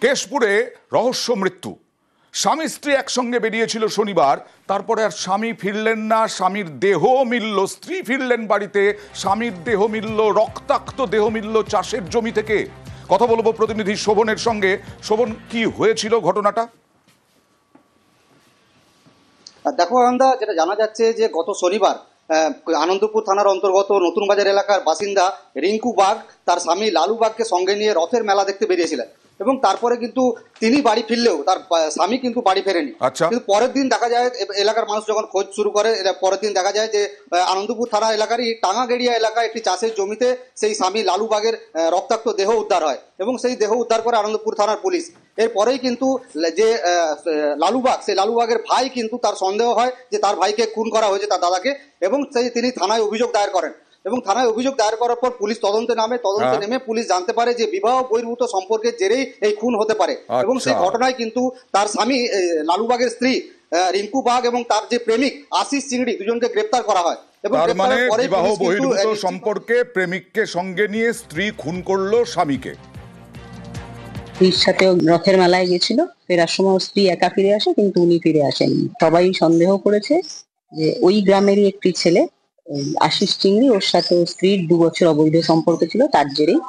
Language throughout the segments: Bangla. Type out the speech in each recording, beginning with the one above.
কেশপুরে রহস্য মৃত্যু। স্বামী স্ত্রী একসঙ্গে বেরিয়েছিল শনিবার, তারপরে আর স্বামী ফিরলেন না। স্বামীর দেহ মিলল, স্ত্রী ফিরলেন বাড়িতে, স্বামীর দেহ মিলল, রক্তাক্ত দেহ মিলল চাষের জমি থেকে। কথা বলবো প্রতিনিধি শোভনের সঙ্গে। শোভন, কি হয়েছিল ঘটনাটা? দেখো আনন্দা, যেটা জানা যাচ্ছে যে গত শনিবার আনন্দপুর থানার অন্তর্গত নতুন বাজার এলাকার বাসিন্দা রিঙ্কু বাগ তার স্বামী লালু বাগকে সঙ্গে নিয়ে রথের মেলা দেখতে বেরিয়েছিলেন এবং তারপরে কিন্তু তিনি বাড়ি ফিরলেও তার স্বামী কিন্তু বাড়ি ফেরেনি। কিন্তু পরের দিন দেখা যায়, এলাকার মানুষ যখন খোঁজ শুরু করে, পরের দিন দেখা যায় যে আনন্দপুর থানা এলাকারই টাঙ্গাগেড়িয়া এলাকায় একটি চাষের জমিতে সেই স্বামী লালু বাগের রক্তাক্ত দেহ উদ্ধার হয় এবং সেই দেহ উদ্ধার করে আনন্দপুর থানার পুলিশ। এরপরেই কিন্তু যে লালুবাগ, সেই লালুবাগের ভাই কিন্তু তার সন্দেহ হয় যে তার ভাইকে খুন করা হয়েছে, তার দাদাকে, এবং তিনি থানায় অভিযোগ দায়ের করেন এবং থানায় অভিযোগ দায়ের করার পর পুলিশ তদন্তে নেমে পুলিশ জানতে পারে যে বিবাহ বহির্ভূত সম্পর্কের জেরেই এই খুন হতে পারে। এবং সেই ঘটনায় কিন্তু তার স্বামী লালুবাগের স্ত্রী রিঙ্কু বাগ এবং তার যে প্রেমিক আশিস চিংড়ি, দুজনকে গ্রেপ্তার করা হয়। এবং তার মানে বিবাহ বহির্ভূত সম্পর্কে প্রেমিককে সঙ্গে নিয়ে স্ত্রী খুন করলো স্বামীকে। স্ত্রীর সাথে রথের মেলায় গেছিল, ফেরার সময় স্ত্রী একা ফিরে আসে, কিন্তু উনি ফিরে আসেননি। সবাই সন্দেহ করেছে যে ওই গ্রামেরই একটি ছেলে আশিস চিংড়ি, ওর সাথে স্ত্রীর 2 বছর অবৈধ সম্পর্ক ছিল, তার জেরেই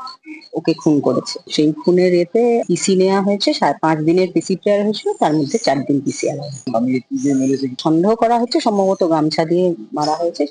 ওকে খুন করেছে। সেই খুনের এতে পিসি নেওয়া হয়েছে, 5 দিনের পিসি প্রেয়ার হয়েছিল, তার মধ্যে 4 দিন পিসি আলাদা। সন্দেহ করা হচ্ছে সম্ভবত গামছা দিয়ে মারা হয়েছে।